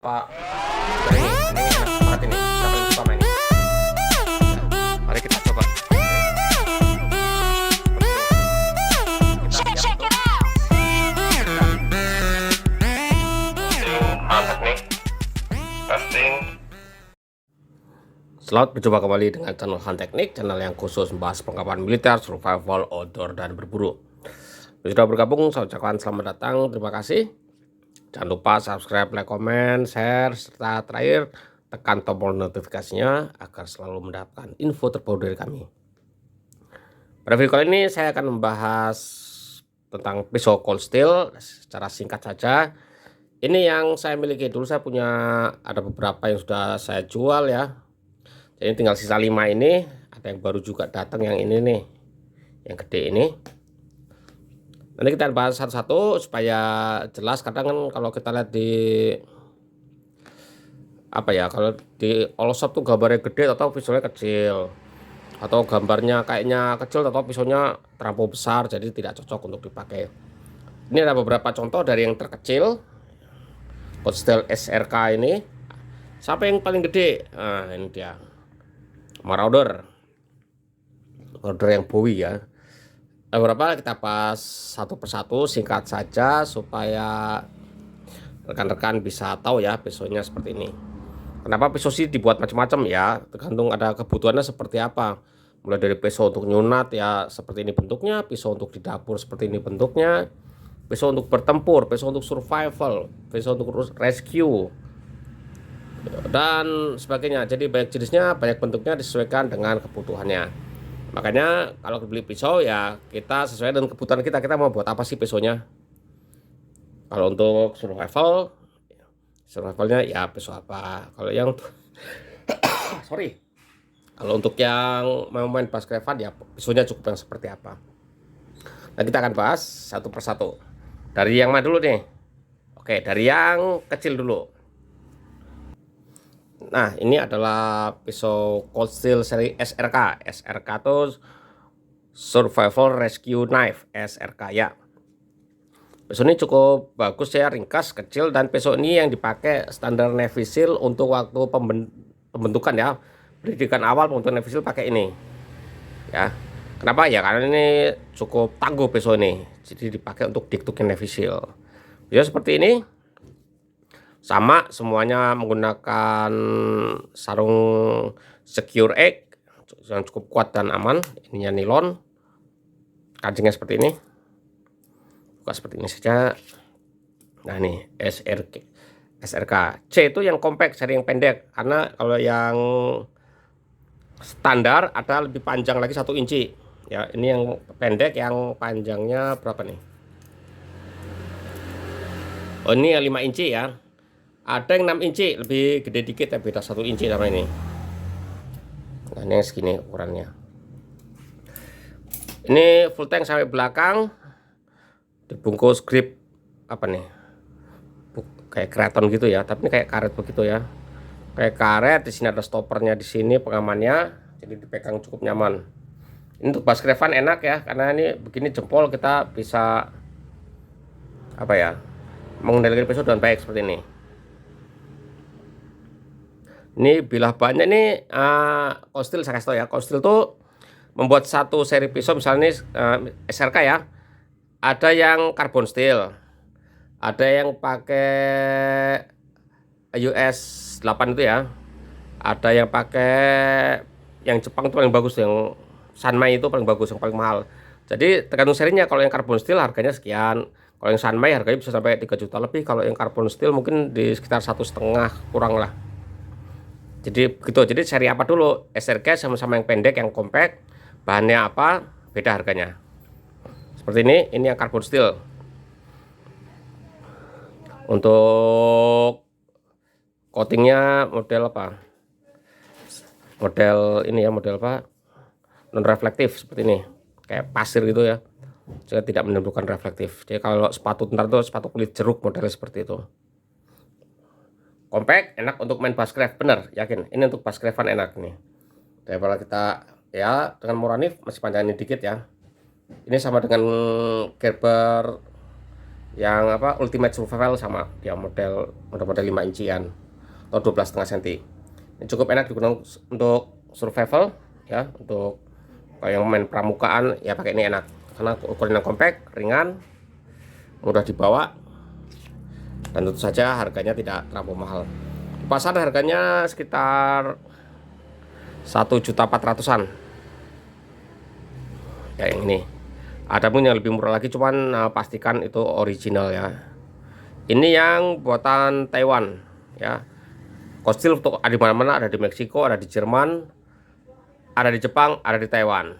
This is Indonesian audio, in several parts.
Pak, nah ini enak banget ini, kita paling suka main ini. Mari kita coba. Kita siap untuk mantap nih. Testing. Selamat berjumpa kembali dengan channel Han Teknik, channel yang khusus membahas perlengkapan militer, survival, outdoor, dan berburu. Sudah bergabung, saya ucapkan selamat datang, terima kasih. Jangan lupa subscribe, like, comment, share, serta terakhir tekan tombol notifikasinya agar selalu mendapatkan info terbaru dari kami. Pada video kali ini saya akan membahas tentang pisau cold steel secara singkat saja. Ini yang saya miliki, dulu saya punya ada beberapa yang sudah saya jual ya. Jadi tinggal sisa 5 ini, ada yang baru juga datang yang ini nih, yang gede ini. Nanti kita bahas satu-satu supaya jelas. Kadang kan kalau kita lihat di kalau di all shop tuh gambarnya gede atau pisaunya kecil, atau gambarnya kayaknya kecil atau pisaunya terlampau besar, jadi tidak cocok untuk dipakai. Ini ada beberapa contoh dari yang terkecil cold steel SRK ini sampai yang paling gede. Nah ini dia Marauder yang Bowie ya. Beberapa kita pas satu persatu singkat saja supaya rekan-rekan bisa tahu ya pisaunya seperti ini. Kenapa pisau sih dibuat macam-macam ya, tergantung ada kebutuhannya seperti apa. Mulai dari pisau untuk nyunat ya seperti ini bentuknya, pisau untuk di dapur seperti ini bentuknya, pisau untuk bertempur, pisau untuk survival, pisau untuk rescue, dan sebagainya. Jadi banyak jenisnya, banyak bentuknya, disesuaikan dengan kebutuhannya. Makanya kalau beli pisau ya kita sesuai dengan kebutuhan kita mau buat apa sih pisaunya. Kalau untuk survivalnya ya pisau apa. Kalau yang kalau untuk yang mau main baskevan ya pisaunya cukup yang seperti apa. Nah kita akan bahas satu persatu. Dari yang mana dulu nih? Oke, dari yang kecil dulu. Nah ini adalah pisau cold steel seri SRK. SRK itu Survival Rescue Knife, SRK ya. Pisau ini cukup bagus ya, ringkas, kecil, dan pisau ini yang dipakai standar Navy SEAL untuk waktu pembentukan ya. Pendidikan awal pembentukan Navy SEAL pakai ini ya. Kenapa ya? Karena ini cukup tangguh pisau ini, jadi dipakai untuk diktukin Navy SEAL ya. Seperti ini sama, semuanya menggunakan sarung secure egg yang cukup kuat dan aman. Ininya nilon, kancingnya seperti ini, buka seperti ini saja. Nah ini SRK C itu yang compact, seri yang pendek, karena kalau yang standar ada lebih panjang lagi 1 inci ya. Ini yang pendek, yang panjangnya berapa nih? Oh ini yang 5 inci ya. Ada yang 6 inci, lebih gede dikit ya, beda 1 inci sama ini. Nah ini yang segini ukurannya. Ini full tank sampai belakang, dibungkus grip apa nih, kayak kreaton gitu ya, tapi ini kayak karet begitu ya, kayak karet. Di sini ada stoppernya, di sini pengamannya, jadi dipegang cukup nyaman. Ini untuk baskevan enak ya, karena ini begini jempol kita bisa mengendalikan pisau dengan baik seperti ini. Ini bilah banyak nih, cold steel saya kasih tau ya. Cold steel tuh membuat satu seri pisau, misalnya ini SRK ya, ada yang carbon steel, ada yang pakai US 8 itu ya, ada yang pakai yang Jepang itu paling bagus, yang Sanmai itu paling bagus, yang paling mahal. Jadi tergantung serinya. Kalau yang carbon steel harganya sekian, kalau yang Sanmai harganya bisa sampai 3 juta lebih. Kalau yang carbon steel mungkin di sekitar 1,5 kurang lah. Jadi begitu. Jadi seri apa dulu, SRK sama-sama yang pendek, yang compact, bahannya apa, beda harganya. Seperti ini yang carbon steel. Untuk coatingnya model apa? Model ini ya, model apa? Non reflektif seperti ini, kayak pasir gitu ya, sehingga tidak menimbulkan reflektif. Jadi kalau sepatu ntar tuh sepatu kulit jeruk modelnya seperti itu. Compact, enak untuk main baskevan, bener, yakin. Ini untuk baskevan enak nih. Daripada kita ya dengan Moranif masih panjangin dikit ya. Ini sama dengan Gerber Yang apa, Ultimate Survival sama dia, model 5 incian atau 12,5 cm. Ini cukup enak digunakan untuk survival ya, untuk yang main pramukaan ya pakai ini enak karena ukurannya kompak, ringan, mudah dibawa, dan tentu saja harganya tidak terlalu mahal. Di pasar harganya sekitar 1.400.000-an ya. Yang ini ada pun yang lebih murah lagi, cuman pastikan itu original ya. Ini yang buatan Taiwan ya. Kostil untuk ada di mana-mana, ada di Meksiko, ada di Jerman, ada di Jepang, ada di Taiwan,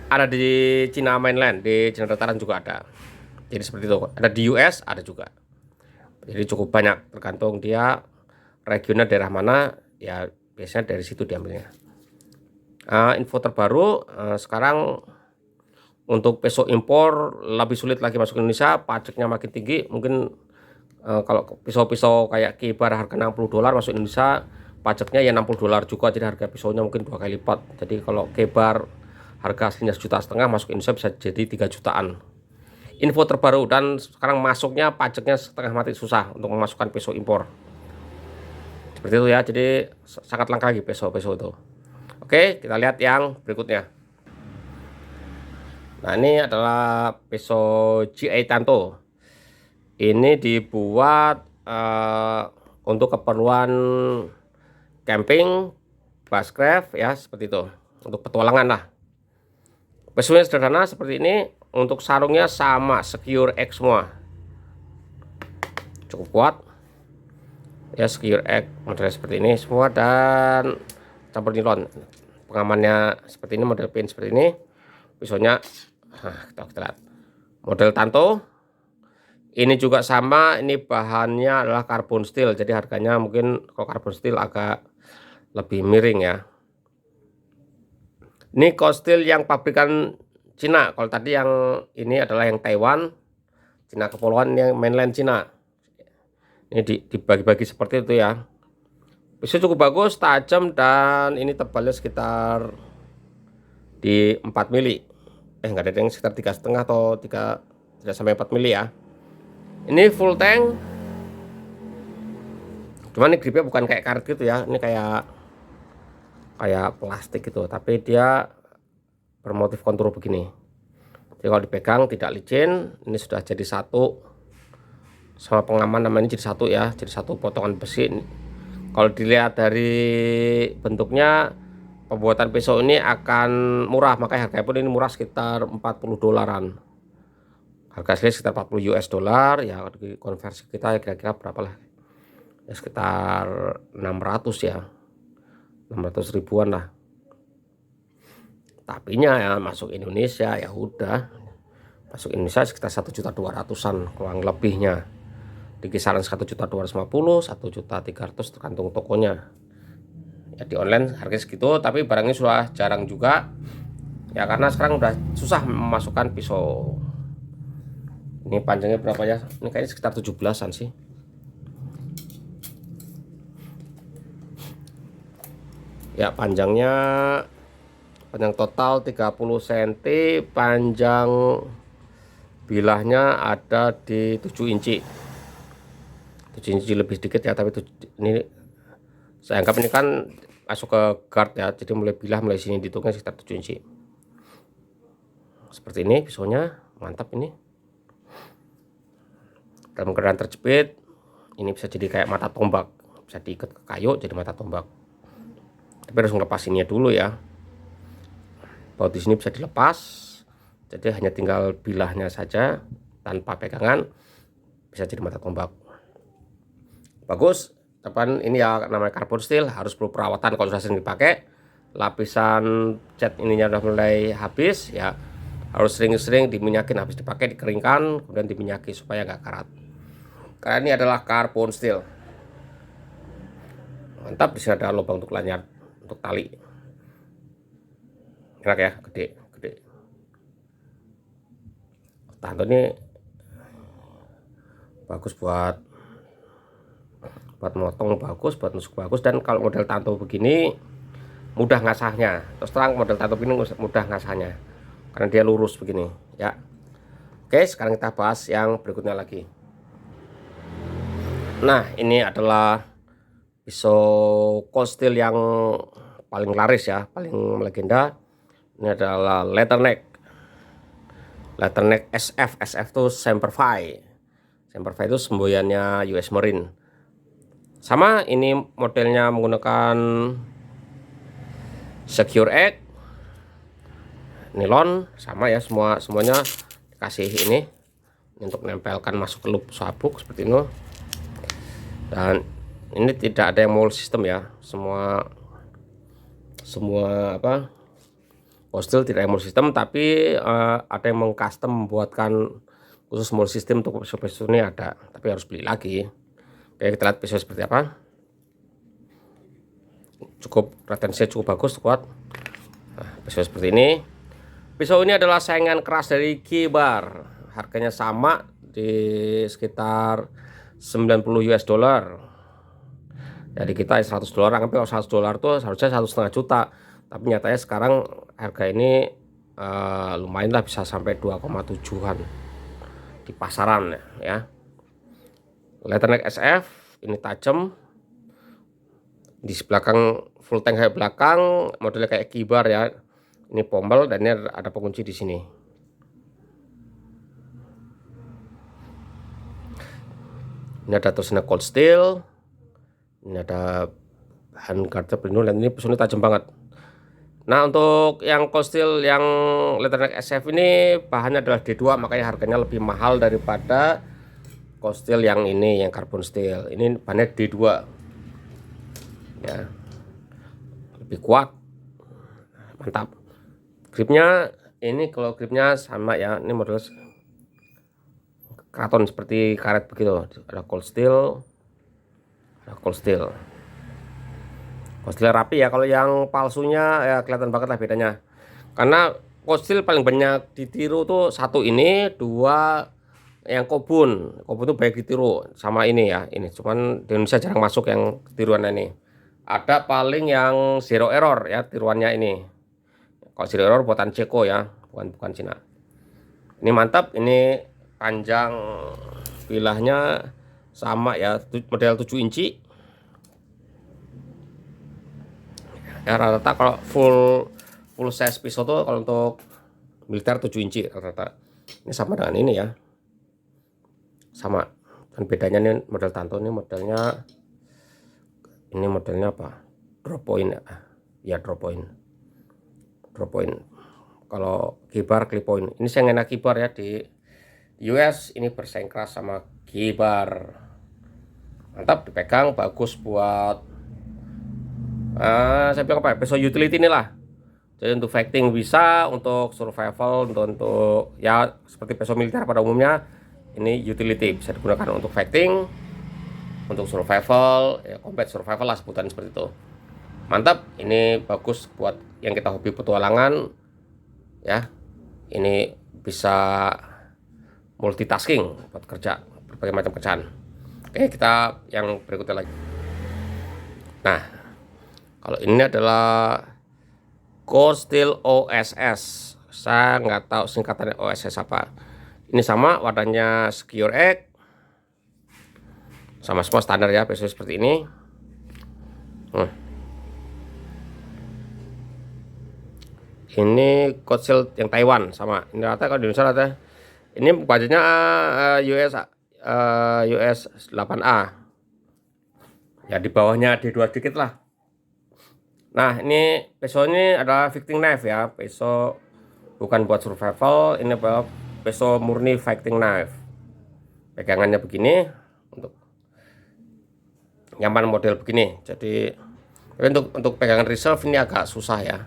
ada di Cina mainland, di Cina dataran juga ada. Jadi seperti itu. Ada di US, ada juga. Jadi cukup banyak, tergantung dia regional daerah mana ya, biasanya dari situ diambilnya. Info terbaru, sekarang untuk peso impor lebih sulit lagi masuk ke Indonesia, pajaknya makin tinggi. Mungkin kalau pisau-pisau kayak Kibar harga $60 masuk Indonesia, pajaknya ya $60 juga, jadi harga pisaunya mungkin 2 kali lipat. Jadi kalau Kibar harga aslinya 1,5 juta, masuk Indonesia bisa jadi 3 jutaan. Info terbaru, dan sekarang masuknya pajaknya setengah mati, susah untuk memasukkan pisau impor. Seperti itu ya, jadi sangat langka lagi pisau-pisau itu. Oke, kita lihat yang berikutnya. Nah, ini adalah pisau GA Tanto. Ini dibuat untuk keperluan camping, bushcraft ya, seperti itu, untuk petualangan lah. Pisaunya sederhana seperti ini. Untuk sarungnya sama, Secure X semua, cukup kuat ya. Secure X modelnya seperti ini semua, dan campur nilon. Pengamannya seperti ini, model pin seperti ini. Pisaunya kita lihat model Tanto. Ini juga sama, ini bahannya adalah karbon steel, jadi harganya mungkin kalau karbon steel agak lebih miring ya. Ini kostil yang pabrikan Cina. Kalau tadi yang ini adalah yang Taiwan, Cina Kepulauan, yang mainland Cina. Ini dibagi-bagi seperti itu ya. Pisau cukup bagus, tajam, dan ini tebalnya sekitar di 4 mili. Enggak ada yang sekitar 3,5 atau 3, tidak sampai 4 mili ya. Ini full tank. Cuman ini gripnya bukan kayak karet gitu ya. Ini kayak plastik gitu, tapi dia bermotif kontur begini. Jadi kalau dipegang tidak licin. Ini sudah jadi satu sama pengaman, namanya jadi satu ya, jadi satu potongan besi. Kalau dilihat dari bentuknya, pembuatan pisau ini akan murah, makanya harganya pun ini murah, sekitar $40-an. Harga asli sekitar $40 ya, konversi kita ya kira-kira berapa lah ya, sekitar 600 ya, 600 ribuan lah. Tapinya ya masuk Indonesia ya udah, masuk Indonesia sekitar 1.200.000-an kurang lebihnya, di kisaran 1.250.000, 1.300.000 tergantung tokonya ya. Di online harganya segitu, tapi barangnya sudah jarang juga ya, karena sekarang udah susah memasukkan pisau. Ini panjangnya berapa ya, ini kayaknya sekitar 17-an sih ya. Panjang total 30 cm, panjang bilahnya ada di 7 inci. 7 inci lebih sedikit ya, tapi ini saya anggap ini kan masuk ke guard ya, jadi mulai bilah mulai sini dihitungnya sekitar 7 inci. Seperti ini pisaunya, mantap ini. Dalam keadaan terjepit, ini bisa jadi kayak mata tombak, bisa diikat ke kayu jadi mata tombak. Tapi harus ngelepasinnya dulu ya. Baut di sini bisa dilepas, jadi hanya tinggal bilahnya saja tanpa pegangan, bisa jadi mata tombak. Bagus. Depan ini ya namanya karbon steel, harus perlu perawatan kalau sudah sering dipakai. Lapisan cat ininya udah mulai habis ya, harus sering-sering diminyakin, habis dipakai dikeringkan kemudian diminyaki supaya nggak karat, karena ini adalah karbon steel. Mantap. Di sini ada lubang untuk lanyard, untuk tali. Enak ya, gede. Tanto ini bagus buat motong, bagus buat nusuk, bagus. Dan kalau model Tanto begini mudah ngasahnya, terus terang model Tanto ini mudah ngasahnya karena dia lurus begini ya. Oke, sekarang kita bahas yang berikutnya lagi. Nah, ini adalah pisau cold steel yang paling laris ya, paling legenda. Ini adalah Leatherneck SF. SF itu Semperfi. Semperfi itu semboyannya US Marine. Sama, ini modelnya menggunakan Secure Egg nilon, sama ya, semuanya kasih ini untuk menempelkan masuk ke loop sabuk seperti ini. Dan ini tidak ada yang mold system ya, semua apa, cold steel tidak yang mold system, tapi ada yang mengcustom membuatkan khusus mold system untuk pisau ini ada, tapi harus beli lagi. Oke, kita lihat pisau seperti apa. Cukup retensinya cukup bagus, kuat. Nah, pisau seperti ini. Pisau ini adalah saingan keras dari K-Bar. Harganya sama di sekitar 90 US dollar. Jadi kita $100, tapi kalau $100 tuh seharusnya 1,5 juta. Tapi nyatanya sekarang harga ini lumayan lah, bisa sampai 2,7-an di pasaran ya. Leatherneck SF ini tajam. Di belakang full tank kayak belakang, modelnya kayak K-Bar ya. Ini pommel dan ini ada pengunci di sini. Ini ada tulisannya cold steel. Ini ada handguard pelindung dan ini pisaunya tajam banget. Nah, untuk yang cold steel yang Leatherneck SF ini bahannya adalah D2, makanya harganya lebih mahal daripada cold steel yang ini, yang carbon steel. Ini bahannya D2 ya, lebih kuat, mantap. Gripnya ini, kalau gripnya sama ya, ini model keraton seperti karet begitu. Ada cold steel, cold steel rapi ya. Kalau yang palsunya ya kelihatan banget lah bedanya, karena cold steel paling banyak ditiru tuh satu ini, dua yang kobun tuh baik ditiru sama ini ya. Ini cuman di Indonesia jarang masuk yang tiruan ini. Ada paling yang zero error ya tiruannya ini. Kalau zero error buatan Ceko ya, bukan Cina. Ini mantap, ini panjang bilahnya sama ya, model 7 inci. Ya, rata-rata kalau full size pisau tuh kalau untuk militer 7 inci rata-rata. Ini sama dengan ini ya. Sama. Dan bedanya nih model Tanto ini modelnya apa? Drop point ya, drop point. Kalau K-Bar clip point. Ini saya enak K-Bar ya, di US ini bersaing keras sama K-Bar. Mantap, dipegang bagus buat saya bilang apa ya, pisau utility inilah. Jadi untuk fighting bisa, untuk survival, untuk ya seperti pisau militer pada umumnya, ini utility bisa digunakan untuk fighting, untuk survival ya, combat survival lah sebutan seperti itu. Mantap, ini bagus buat yang kita hobi petualangan ya. Ini bisa multitasking buat kerja berbagai macam kerjaan. Oke, kita yang berikutnya lagi. Nah, kalau ini adalah cold steel OSS. Saya nggak tahu singkatannya OSS apa. Ini sama warnanya Secure Egg, sama semua standar ya, pisau seperti ini. Ini cold steel yang Taiwan sama. Ini rata, kalau di Indonesia rata. Ini budgetnya US 8A. Ya di bawahnya D2 dikit lah. Nah, ini pisau ini adalah fighting knife ya. Pisau bukan buat survival, ini adalah pisau murni fighting knife. Pegangannya begini, untuk nyaman model begini. Jadi untuk pegangan reserve ini agak susah ya.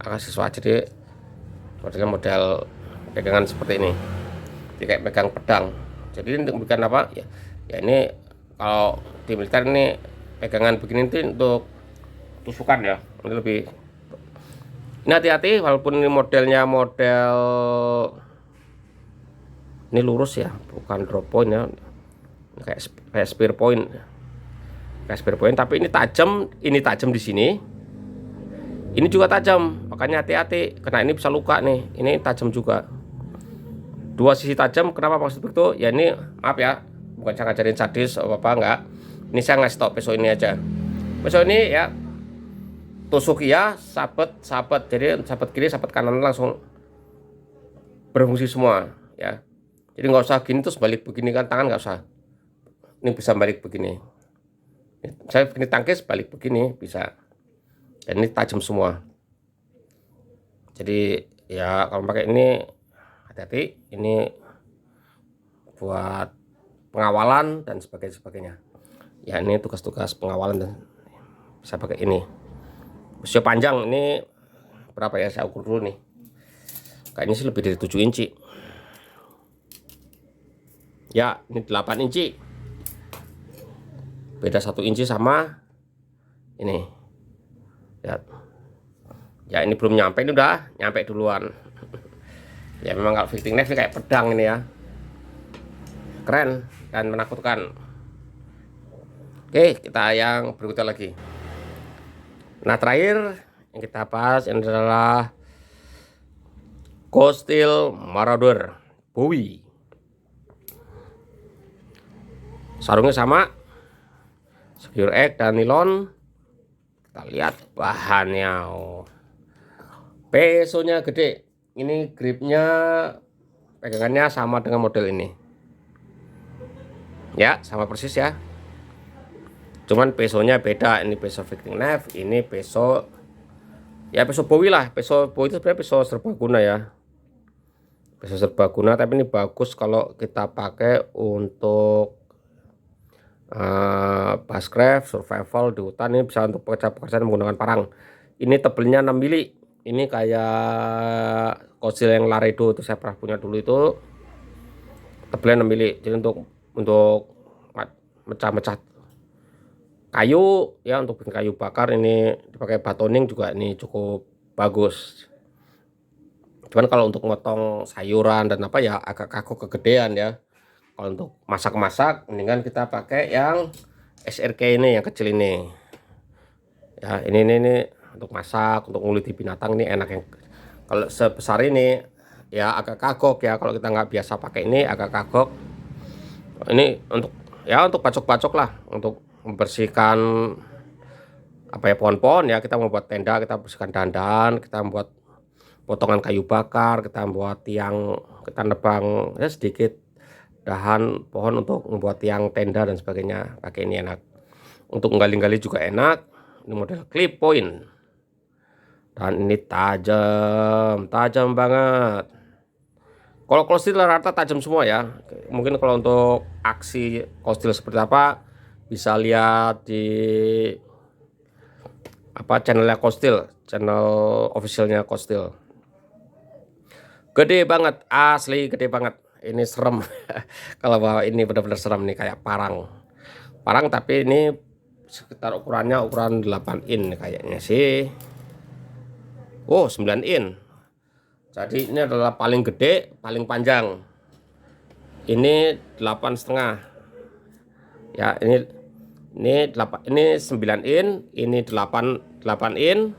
Agak susah, jadi modelnya model pegangan seperti ini. Jadi kayak pegang pedang. Jadi untuk bukan apa ya, ini kalau di militer ini pegangan begini itu untuk tusukan ya. Ini lebih, ini hati-hati walaupun ini modelnya model ini lurus ya, bukan drop point ya. Kayak spear point. Kayak spear point, tapi ini tajam di sini. Ini juga tajam, makanya hati-hati, karena ini bisa luka nih. Ini tajam juga. dua sisi tajam. Kenapa maksud begitu? Ya ini maaf ya, bukan saya ngajarin sadis apa enggak. Ini saya ngasih tau pisau ini aja. Pisau ini ya tusuk ya, sabet, jadi sabet kiri, sabet kanan langsung berfungsi semua ya. Jadi nggak usah gini terus balik begini kan, tangan nggak usah. Ini bisa balik begini. Saya begini tangkis balik begini bisa. Dan ini tajam semua. Jadi ya kalau pakai ini hati-hati, ini buat pengawalan dan sebagainya. Ya ini tugas-tugas pengawalan dan bisa pakai ini. Usia panjang ini berapa ya, saya ukur dulu nih. Kayaknya sih lebih dari 7 inci. Ya ini 8 inci. Beda 1 inci sama ini. Ya ini belum nyampe, ini udah nyampe duluan. Ya memang kalau fitting knife kayak pedang ini ya. Keren dan menakutkan. Oke, kita yang berikutnya lagi. Nah terakhir yang kita bahas ini adalah Cold Steel Marauder Bowie. Sarungnya sama, secure egg dan nilon. Kita lihat bahannya. Pesonya gede. Ini gripnya, pegangannya sama dengan model ini. Ya sama persis ya. Cuman pesonya beda. Ini peso fitting knife, ini peso ya peso Bowie lah. Peso Bowie itu sebenarnya peso serbaguna ya. Peso serbaguna, tapi ini bagus kalau kita pakai untuk bushcraft, survival di hutan. Ini bisa untuk pekerjaan menggunakan parang. Ini tebelnya 6 mili. Ini kayak Cold Steel yang Laredo itu saya pernah punya dulu, itu tebelnya 6 mili. Jadi untuk mecah-mecah kayu ya, untuk bikin kayu bakar ini dipakai batoning juga ini cukup bagus. Cuman kalau untuk motong sayuran dan apa ya agak kaku kegedean ya. Kalau untuk masak-masak mendingan kita pakai yang SRK ini, yang kecil ini. Ya ini untuk masak, untuk nguliti binatang ini enak. Yang kalau sebesar ini ya agak kagok ya, kalau kita nggak biasa pakai ini agak kagok. Ini untuk ya untuk bacok-bacok lah, untuk membersihkan apa ya, pohon-pohon ya. Kita membuat tenda, kita bersihkan dandan, kita membuat potongan kayu bakar, kita membuat tiang, kita nebang ya sedikit dahan pohon untuk membuat tiang tenda dan sebagainya. Pakai ini enak. Untuk menggali-gali juga enak. Ini model clip point. Dan ini tajam banget. Kalau Cold Steel rata tajam semua ya. Mungkin kalau untuk aksi Cold Steel seperti apa bisa lihat di apa channelnya Cold Steel, channel officialnya Cold Steel. Gede banget, asli gede banget. Ini serem. Kalau bawa ini benar-benar serem nih, kayak parang. Tapi ini sekitar ukurannya ukuran 8 in kayaknya sih. Oh 9 in. Jadi ini adalah paling gede, paling panjang. Ini 8,5. Ya ini 8, ini 9 in, ini 8 in.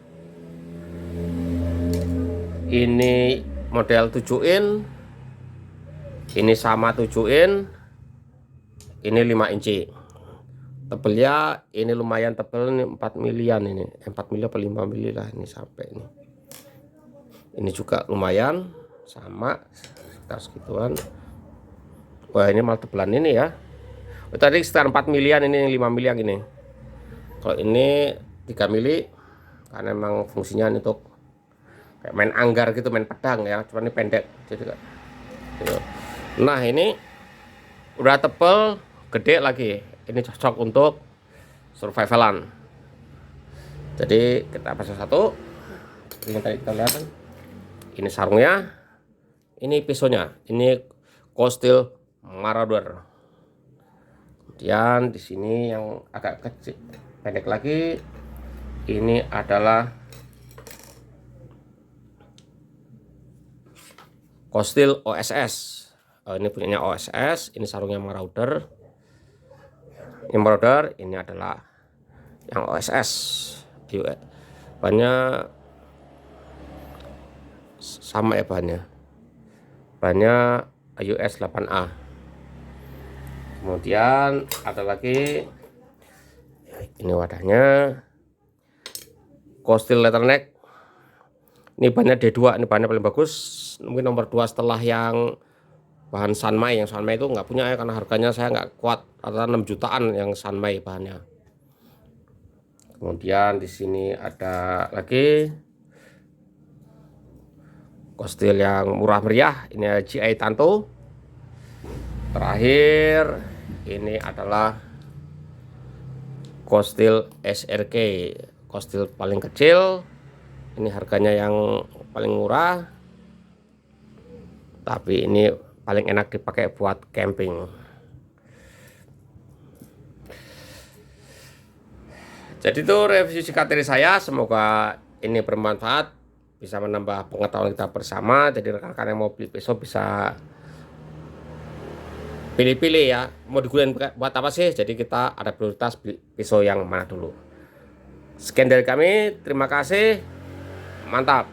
Ini model 7 in. Ini sama 7 in. Ini 5 inci. Tebelnya ini lumayan tebel, ini 4 milian ini. 4 mili apa 5 mili lah ini sampai ini. Ini juga lumayan sama sekitar segituan. Wah ini malah tebelan ini ya. Tadi sekitar 4 milian, ini 5 milian ini. Kalau ini 3 mili karena memang fungsinya untuk kayak main anggar gitu, main pedang ya. Cuma ini pendek jadi gitu. Nah ini udah tebel, gede lagi. Ini cocok untuk survivalan. Jadi kita pasang satu. Ini tadi kita lihat kan. Ini sarungnya, ini pisaunya, ini Cold Steel Marauder. Kemudian di sini yang agak kecil, pendek lagi, ini adalah Cold Steel OSS. Ini punyanya OSS, ini sarungnya Marauder. Ini Marauder, ini adalah yang OSS. Banyak sama ya bahannya AUS 8A. Kemudian ada lagi ini wadahnya, Cold-Steel Letterneck. Ini bahannya D2, ini bahannya paling bagus, mungkin nomor 2 setelah yang bahan Sanmai. Yang Sanmai itu nggak punya ya, karena harganya saya nggak kuat, rata 6 jutaan yang Sanmai bahannya. Kemudian di sini ada lagi Cold-Steel yang murah meriah, ini GI Tanto. Terakhir ini adalah Cold-Steel SRK, Cold-Steel paling kecil. Ini harganya yang paling murah, tapi ini paling enak dipakai buat camping. Jadi itu review singkat dari saya, semoga ini bermanfaat, bisa menambah pengetahuan kita bersama. Jadi rekan-rekan yang mau beli pisau bisa pilih-pilih ya, mau digunakan buat apa sih. Jadi kita ada prioritas beli pisau yang mana dulu. Sekian dari kami, terima kasih, mantap.